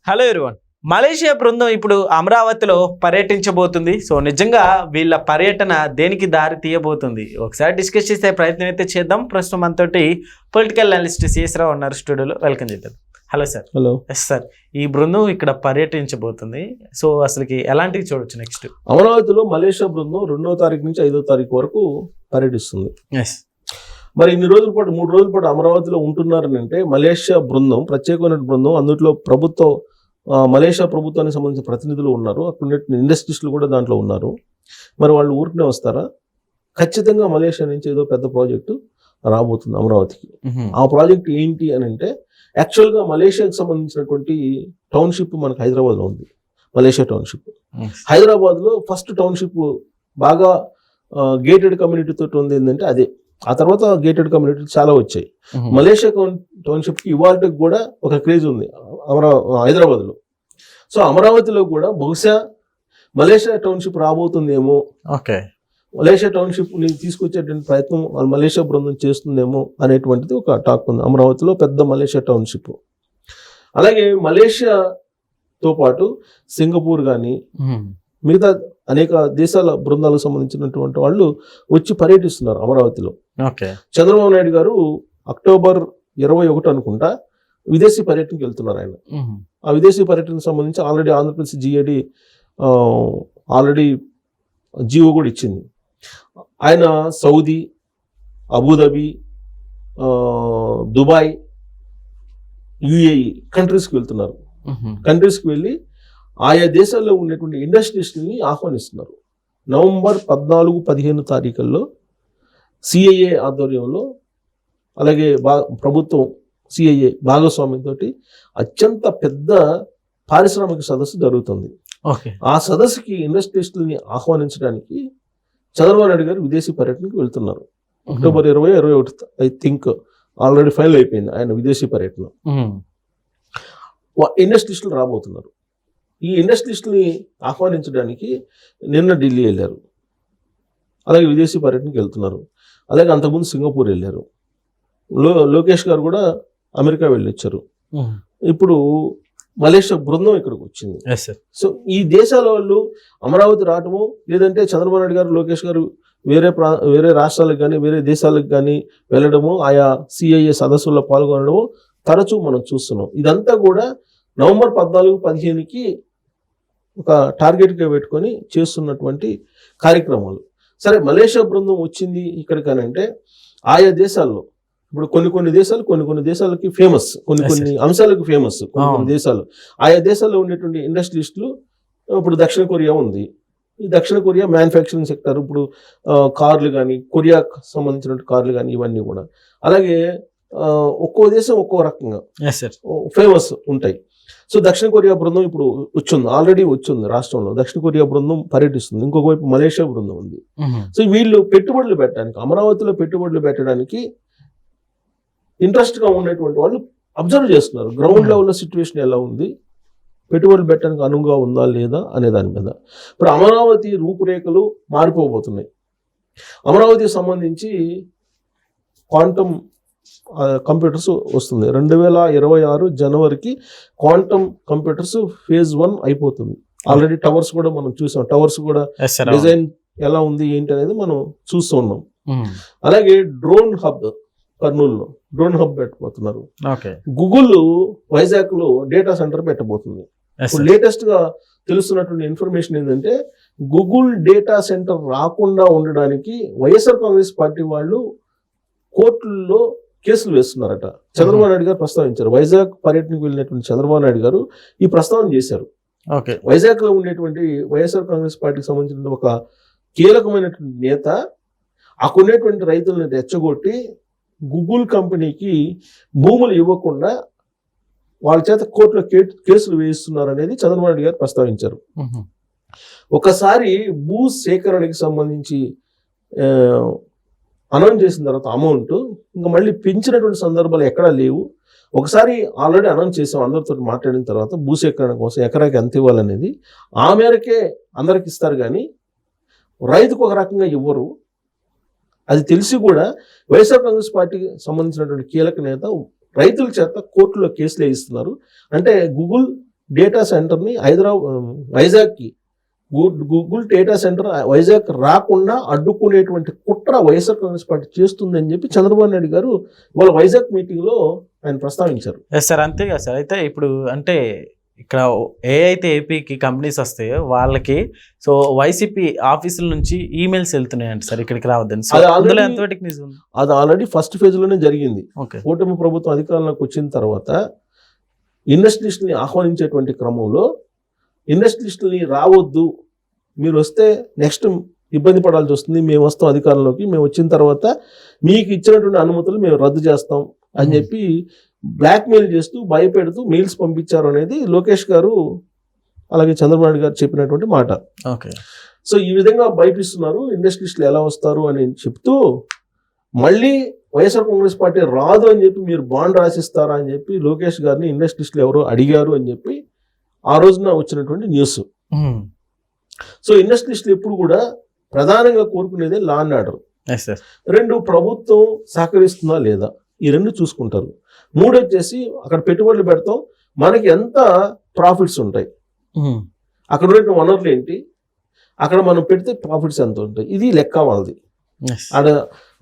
Hello everyone. Malaysia బృందం ఇప్పుడు అమరావతిలో పర్యటించబోతుంది. సో నిజంగా వీళ్ళ పర్యటన దేనికి దారి తీయబోతుంది ఒకసారి డిస్కస్ చేసే ప్రయత్నం అయితే చేద్దాం. ప్రస్తుతం మనతోటి పొలిటికల్ అనలిస్ట్ సిఎస్ రావు ఉన్నారు స్టూడియోలో. వెల్కమ్ చేద్దాం. Hello sir. Hello. Yes sir, ఈ బృందం ఇక్కడ పర్యటించబోతుంది. సో అసలుకి ఎలాంటివి చూడొచ్చు నెక్స్ట్? అమరావతిలో మలేషియా బృందం 2వ తారీఖు నుంచి 5వ తారీఖు వరకు పర్యటిస్తుంది. ఎస్. మరి ఇన్ని రోజుల పాటు 3 రోజుల పాటు అమరావతిలో ఉంటున్నారని అంటే మలేషియా బృందం ప్రత్యేకమైన బృందం, అందులో మలేషియా ప్రభుత్వానికి సంబంధించిన ప్రతినిధులు ఉన్నారు, అక్కడ ఇండస్ట్రీస్టులు కూడా దాంట్లో ఉన్నారు. మరి వాళ్ళు ఊరికనే వస్తారా? ఖచ్చితంగా మలేషియా నుంచి ఏదో పెద్ద ప్రాజెక్టు రాబోతుంది అమరావతికి. ఆ ప్రాజెక్ట్ ఏంటి అని అంటే యాక్చువల్గా మలేషియాకి సంబంధించినటువంటి టౌన్షిప్ మనకు హైదరాబాద్లో ఉంది. మలేషియా టౌన్షిప్ హైదరాబాద్లో ఫస్ట్ టౌన్షిప్ బాగా గేటెడ్ కమ్యూనిటీ తోటి ఉంది ఏంటంటే అదే. ఆ తర్వాత గేటెడ్ కమ్యూనిటీ చాలా వచ్చాయి. మలేషియా టౌన్షిప్కి ఇవాళకి కూడా ఒక క్రేజ్ ఉంది హైదరాబాద్లో. సో అమరావతిలో కూడా బహుశా మలేషియా టౌన్షిప్ రాబోతుందేమో, ఓకే, మలేషియా టౌన్షిప్ ని తీసుకొచ్చేటువంటి ప్రయత్నం మలేషియా బృందం చేస్తుందేమో అనేటువంటిది ఒక టాక్ ఉంది. అమరావతిలో పెద్ద మలేషియా టౌన్షిప్. అలాగే మలేషియాతో పాటు సింగపూర్ కానీ మిగతా అనేక దేశాల బృందాలకు సంబంధించినటువంటి వాళ్ళు వచ్చి పర్యటిస్తున్నారు అమరావతిలో. చంద్రబాబు నాయుడు గారు అక్టోబర్ 21 అనుకుంటా విదేశీ పర్యటనకి వెళ్తున్నారు ఆయన. ఆ విదేశీ పర్యటనకు సంబంధించి already Andhra Pradesh GAD already GO కూడా ఇచ్చింది. ఆయన సౌదీ, అబుదాబి, దుబాయ్, యుఏఈ కంట్రీస్కి వెళ్తున్నారు. కంట్రీస్కి వెళ్ళి ఆయా దేశాల్లో ఉన్నటువంటి ఇండస్ట్రీస్ని ఆహ్వానిస్తున్నారు. నవంబర్ 14-15 తారీఖుల్లో సిఐఏ ఆధ్వర్యంలో, అలాగే ప్రభుత్వం సిఐఏ భాగస్వామ్యంతో అత్యంత పెద్ద పారిశ్రామిక సదస్సు జరుగుతుంది. ఆ సదస్సుకి ఇండస్ట్రీస్ని ఆహ్వానించడానికి చంద్రబాబు నాయుడు గారు విదేశీ పర్యటనకు వెళ్తున్నారు. October 20-21 I think already final అయిపోయింది ఆయన విదేశీ పర్యటన. ఇండస్ట్రీస్లు రాబోతున్నారు. ఈ ఇండస్ట్రీస్ని ఆహ్వానించడానికి నిన్న ఢిల్లీ వెళ్ళారు, అలాగే విదేశీ పర్యటనకి వెళ్తున్నారు. అలాగే అంతకుముందు సింగపూర్ వెళ్ళారు. లోకేష్ గారు కూడా అమెరికా వెళ్ళొచ్చారు. ఇప్పుడు మలేషియా బృందం ఇక్కడికి వచ్చింది. సో ఈ దేశాల వాళ్ళు అమరావతి రావటము, లేదంటే చంద్రబాబు నాయుడు గారు, లోకేష్ గారు వేరే రాష్ట్రాలకు కానీ వేరే దేశాలకు కానీ వెళ్ళడము, ఆయా సిఐఏ సదస్సుల్లో పాల్గొనడము తరచూ మనం చూస్తున్నాం. ఇదంతా కూడా నవంబర్ 14-15కి ఒక టార్గెట్గా పెట్టుకొని చేస్తున్నటువంటి కార్యక్రమాలు. సరే, మలేషియా బృందం వచ్చింది ఇక్కడికనంటే ఆయా దేశాల్లో ఇప్పుడు కొన్ని దేశాలకి ఫేమస్, కొన్ని అంశాలకు ఫేమస్. కొన్ని దేశాలు, ఆయా దేశాల్లో ఉండేటువంటి ఇండస్ట్రీస్టులు, ఇప్పుడు దక్షిణ కొరియా ఉంది. ఈ దక్షిణ కొరియా మ్యానుఫ్యాక్చరింగ్ సెక్టర్, ఇప్పుడు కార్లు కానీ, కొరియాకు సంబంధించిన కార్లు కానీ, ఇవన్నీ కూడా. అలాగే ఒక్కో దేశం ఒక్కో రకంగా ఫేమస్ ఉంటాయి. సో దక్షిణ కొరియా బృందం ఇప్పుడు ఆల్రెడీ వచ్చింది రాష్ట్రంలో. దక్షిణ కొరియా బృందం పర్యటిస్తుంది. ఇంకొక వైపు మలేషియా బృందం ఉంది. సో వీళ్ళు పెట్టుబడులు పెట్టడానికి, అమరావతిలో పెట్టుబడులు పెట్టడానికి ఇంట్రెస్ట్గా ఉండేటువంటి వాళ్ళు అబ్జర్వ్ చేస్తున్నారు. గ్రౌండ్ లెవెల్లో సిచ్యువేషన్ ఎలా ఉంది, పెట్టుబడులు పెట్టడానికి అనువుగా ఉందా లేదా అనే దాని మీద. ఇప్పుడు అమరావతి రూపురేఖలు మారిపోబోతున్నాయి. అమరావతికి సంబంధించి క్వాంటమ్ కంప్యూటర్స్ వస్తుంది. 2026 జనవరికి క్వాంటమ్ కంప్యూటర్స్ ఫేజ్ 1 అయిపోతుంది. ఆల్రెడీ టవర్స్ కూడా మనం చూసాం. టవర్స్ కూడా డిజైన్ ఎలా ఉంది ఏంటి అనేది మనం చూస్తూ ఉన్నాం. అలాగే డ్రోన్ హబ్, కర్నూలులో డ్రోన్ హబ్ పెట్టబోతున్నారు. గూగుల్ వైజాగ్ లో డేటా సెంటర్ పెట్టబోతుంది. లేటెస్ట్ గా తెలుస్తున్నటువంటి ఇన్ఫర్మేషన్ ఏంటంటే గూగుల్ డేటా సెంటర్ రాకుండా ఉండడానికి వైఎస్ఆర్ కాంగ్రెస్ పార్టీ వాళ్ళు కోర్టుల్లో కేసులు వేస్తున్నారట. చంద్రబాబు నాయుడు గారు ప్రస్తావించారు. వైజాగ్ పర్యటనకు వెళ్ళినటువంటి చంద్రబాబు నాయుడు గారు ఈ ప్రస్తావన చేశారు. వైజాగ్ లో ఉండేటువంటి వైఎస్ఆర్ కాంగ్రెస్ పార్టీకి సంబంధించిన ఒక కీలకమైనటువంటి నేత అక్కడ ఉన్నటువంటి రైతులను రెచ్చగొట్టి గూగుల్ కంపెనీకి భూములు ఇవ్వకుండా వాళ్ళ చేత కోర్టులో కేసులు వేయిస్తున్నారు అనేది చంద్రబాబు నాయుడు గారు ప్రస్తావించారు. ఒకసారి భూ సేకరణకి సంబంధించి అనౌన్స్ చేసిన తర్వాత అమౌంట్ ఇంకా మళ్ళీ పెంచినటువంటి సందర్భాలు ఎక్కడా లేవు. ఒకసారి ఆల్రెడీ అనౌన్స్ చేసాం, అందరితో మాట్లాడిన తర్వాత భూసేకరణ కోసం ఎకరాకి ఎంత ఇవ్వాలనేది ఆ మేరకే అందరికి ఇస్తారు, కానీ రైతుకు ఒక రకంగా ఇవ్వరు. అది తెలిసి కూడా వైఎస్ఆర్ కాంగ్రెస్ పార్టీకి సంబంధించినటువంటి కీలక నేత రైతుల చేత కోర్టులో కేసులు వేయిస్తున్నారు. అంటే గూగుల్ డేటా సెంటర్ని వైజాగ్కి గూగుల్ డేటా సెంటర్ వైజాగ్ రాకుండా అడ్డుకునేటువంటి కుట్ర వైఎస్ఆర్ కాంగ్రెస్ పార్టీ చేస్తుందని చెప్పి చంద్రబాబు నాయుడు గారు వాళ్ళ వైజాగ్ మీటింగ్లో ఆయన ప్రస్తావించారు. ఎస్ సార్, అంతేగా సార్. అయితే ఇప్పుడు అంటే ఇక్కడ అయితే ఏపీకి కంపెనీస్ వస్తాయో వాళ్ళకి సో వైసీపీ ఆఫీసుల నుంచి ఈమెయిల్స్ వెళ్తున్నాయంట సార్ ఇక్కడికి రావద్దని. సో అందులో ఎంతవరకు నిజం ఉంది? అది ఆల్రెడీ ఫస్ట్ ఫేజ్లోనే జరిగింది. ఓకే. కూటమి ప్రభుత్వం అధికారంలోకి వచ్చిన తర్వాత ఇండస్ట్రియలిస్టుని ఆహ్వానించేటువంటి క్రమంలో ఇండస్ట్రియలిస్టుని రావద్దు, మీరు వస్తే నెక్స్ట్ ఇబ్బంది పడాల్సి వస్తుంది, మేము వస్తాం అధికారంలోకి, మేము వచ్చిన తర్వాత మీకు ఇచ్చినటువంటి అనుమతులు మేము రద్దు చేస్తాం అని చెప్పి బ్లాక్మెయిల్ చేస్తూ భయపెడుతూ మెయిల్స్ పంపించారు అనేది లోకేష్ గారు అలాగే చంద్రబాబు నాయుడు గారు చెప్పినటువంటి మాట. ఓకే. సో ఈ విధంగా భయపిస్తున్నారు, ఇండస్ట్రియలిస్టులు ఎలా వస్తారు అని చెప్తూ మళ్ళీ వైఎస్ఆర్ కాంగ్రెస్ పార్టీ రాదు అని చెప్పి మీరు బాండ్ రాసిస్తారా అని చెప్పి లోకేష్ గారిని ఇండస్ట్రియలిస్టులు ఎవరో అడిగారు అని చెప్పి ఆ రోజున వచ్చినటువంటి న్యూస్. సో ఇండస్ట్రియలిస్టులు ఎప్పుడు కూడా ప్రధానంగా కోరుకునేది లా అండ్ ఆర్డర్. రెండు, ప్రభుత్వం సహకరిస్తుందా లేదా, ఈ రెండు చూసుకుంటారు. మూడు వచ్చేసి అక్కడ పెట్టుబడులు పెడతాం, మనకి ఎంత ప్రాఫిట్స్ ఉంటాయి, అక్కడ ఉన్న వనరులు ఏంటి, అక్కడ మనం పెడితే ప్రాఫిట్స్ ఎంత ఉంటాయి, ఇది లెక్క వాళ్ళది. ఆడ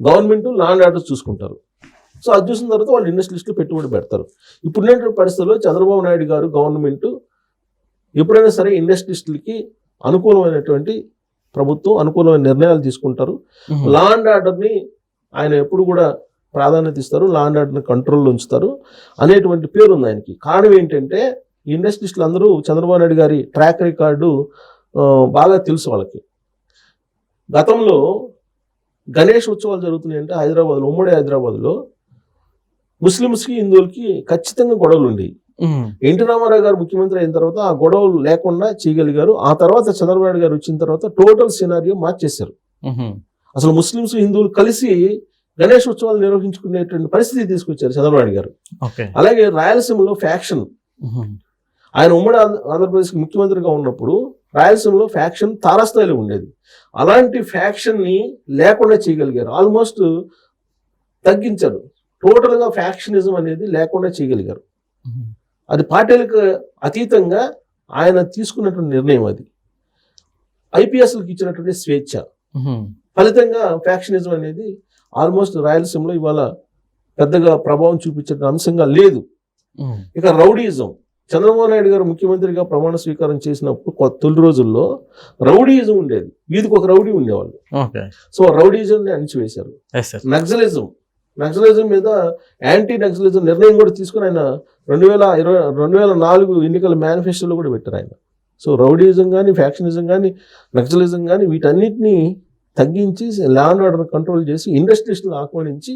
గవర్నమెంట్ లా అండ్ ఆర్డర్ చూసుకుంటారు. సో అది చూసిన తర్వాత వాళ్ళు ఇండస్ట్రియలిస్టులు పెట్టుబడి పెడతారు. ఇప్పుడున్నటువంటి పరిస్థితుల్లో చంద్రబాబు నాయుడు గారు గవర్నమెంట్ ఎప్పుడైనా సరే ఇండస్ట్రియలిస్టులకి అనుకూలమైనటువంటి ప్రభుత్వం అనుకూలమైన నిర్ణయాలు తీసుకుంటారు. లా అండ్ ఆర్డర్ని ఆయన ఎప్పుడు కూడా ప్రాధాన్యత ఇస్తారు, లా అండ్ ఆర్డర్ని కంట్రోల్లో ఉంచుతారు అనేటువంటి పేరు ఉంది ఆయనకి. కారణం ఏంటంటే ఇండస్ట్రియలిస్టులు అందరూ చంద్రబాబు నాయుడు గారి ట్రాక్ రికార్డు బాగా తెలుసు వాళ్ళకి. గతంలో గణేష్ ఉత్సవాలు జరుగుతున్నాయంటే హైదరాబాద్లో, ఉమ్మడి హైదరాబాద్లో ముస్లిమ్స్కి హిందువులకి ఖచ్చితంగా గొడవలు ఉండేవి. ఎన్టీ రామారావు గారు ముఖ్యమంత్రి అయిన తర్వాత ఆ గొడవలు లేకుండా చేయగలిగారు. ఆ తర్వాత చంద్రబాబు నాయుడు గారు వచ్చిన తర్వాత టోటల్ సినారియో మార్చేశారు. అసలు ముస్లిమ్స్ హిందువులు కలిసి గణేష్ ఉత్సవాలు నిర్వహించుకునేటువంటి పరిస్థితి తీసుకొచ్చారు చంద్రబాబు నాయుడు గారు. అలాగే రాయలసీమలో ఫ్యాక్షన్, ఆయన ఉమ్మడి ఆంధ్రప్రదేశ్కి ముఖ్యమంత్రిగా ఉన్నప్పుడు రాయలసీమలో ఫ్యాక్షన్ తారాస్థాయిలో ఉండేది. అలాంటి ఫ్యాక్షన్ని లేకుండా చేయగలిగారు, ఆల్మోస్ట్ తగ్గించారు. టోటల్గా ఫ్యాక్షనిజం అనేది లేకుండా చేయగలిగారు. అది పార్టీలకు అతీతంగా ఆయన తీసుకున్నటువంటి నిర్ణయం. అది ఐపీఎస్లకు ఇచ్చినటువంటి స్వేచ్ఛ ఫలితంగా ఫ్యాక్షనిజం అనేది ఆల్మోస్ట్ రాయలసీమలో ఇవాళ పెద్దగా ప్రభావం చూపించే అంశంగా లేదు. ఇక రౌడీయిజం, చంద్రబాబు నాయుడు గారు ముఖ్యమంత్రిగా ప్రమాణ స్వీకారం చేసినప్పుడు తొలి రోజుల్లో రౌడీయిజం ఉండేది, వీధికి ఒక రౌడీ ఉండేవాళ్ళు. సో రౌడీయిజంని అణిచివేశారు. నక్సలిజం మీద యాంటీ నక్సలిజం నిర్ణయం కూడా తీసుకుని ఆయన 2004 ఎన్నికల మేనిఫెస్టోలో కూడా పెట్టారు ఆయన. సో రౌడీయిజం కానీ, ఫ్యాక్షనిజం కానీ, నక్సలిజం కానీ వీటన్నిటినీ తగ్గించి లా అండ్ ఆర్డర్ కంట్రోల్ చేసి ఇండస్ట్రియలిస్టులను ఆహ్వానించి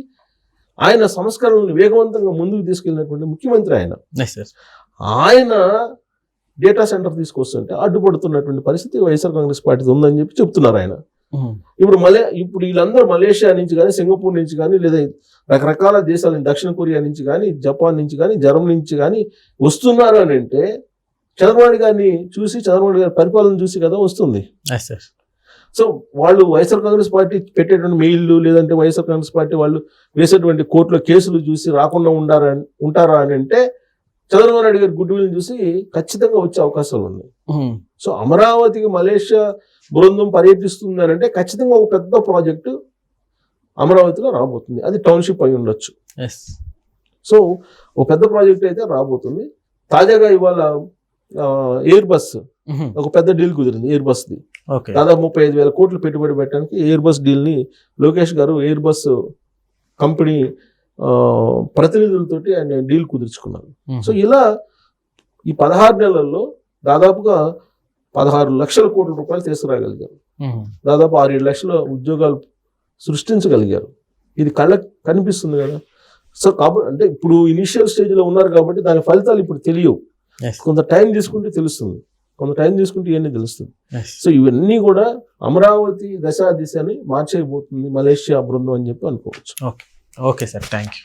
ఆయన సంస్కరణలను వేగవంతంగా ముందుకు తీసుకెళ్ళినటువంటి ముఖ్యమంత్రి ఆయన. ఆయన డేటా సెంటర్ తీసుకొస్తుంటే అడ్డుపడుతున్నటువంటి పరిస్థితి వైఎస్ఆర్ కాంగ్రెస్ పార్టీ ఉందని చెప్పి చెప్తున్నారు ఆయన. ఇప్పుడు వీళ్ళందరూ మలేషియా నుంచి కానీ, సింగపూర్ నుంచి కానీ, లేదా రకరకాల దేశాల దక్షిణ కొరియా నుంచి కానీ, జపాన్ నుంచి కానీ, జర్మనీ నుంచి కానీ వస్తున్నారు అని అంటే చంద్రబాబు గారిని చూసి, చంద్రబాబు గారి పరిపాలన చూసి కదా వస్తుంది. సో వాళ్ళు వైఎస్ఆర్ కాంగ్రెస్ పార్టీ పెట్టేటువంటి మెయిల్లు, లేదంటే వైఎస్ఆర్ కాంగ్రెస్ పార్టీ వాళ్ళు వేసేటువంటి కోర్టులో కేసులు చూసి రాకుండా ఉంటారా అని అంటే చంద్రబాబు నాయుడు గారి గుడ్ విల్ని చూసి ఖచ్చితంగా వచ్చే అవకాశాలు ఉన్నాయి. సో అమరావతికి మలేషియా బృందం పర్యటిస్తుంది అని అంటే ఖచ్చితంగా ఒక పెద్ద ప్రాజెక్టు అమరావతిలో రాబోతుంది. అది టౌన్షిప్ అయి ఉండొచ్చు. సో ఒక పెద్ద ప్రాజెక్ట్ అయితే రాబోతుంది. తాజాగా ఇవాళ ఎయిర్ బస్ ఒక పెద్ద డీల్ కుదిరింది. ఎయిర్ బస్ది దాదాపు 35,000 కోట్లు పెట్టుబడి పెట్టడానికి ఎయిర్ బస్ డీల్ని లోకేష్ గారు ఎయిర్ బస్ కంపెనీ ప్రతినిధులతోటి ఆయన డీల్ కుదుర్చుకున్నారు. సో ఇలా ఈ 16 నెలల్లో దాదాపుగా 16 లక్షల కోట్ల రూపాయలు తీసుకురాగలిగారు. దాదాపు 6-7 లక్షల ఉద్యోగాలు సృష్టించగలిగారు. ఇది కళ్ళకు కనిపిస్తుంది కదా. సో కాబట్టి అంటే ఇప్పుడు ఇనిషియల్ స్టేజ్లో ఉన్నారు కాబట్టి దాని ఫలితాలు ఇప్పుడు తెలియవు. కొంత టైం తీసుకుంటే తెలుస్తుంది, కొంత టైం తీసుకుంటే ఇవన్నీ తెలుస్తుంది. సో ఇవన్నీ కూడా అమరావతి దశా దిశని మార్చేయబోతుంది మలేషియా బృందం అని చెప్పి అనుకోవచ్చు. Okay sir, thank you.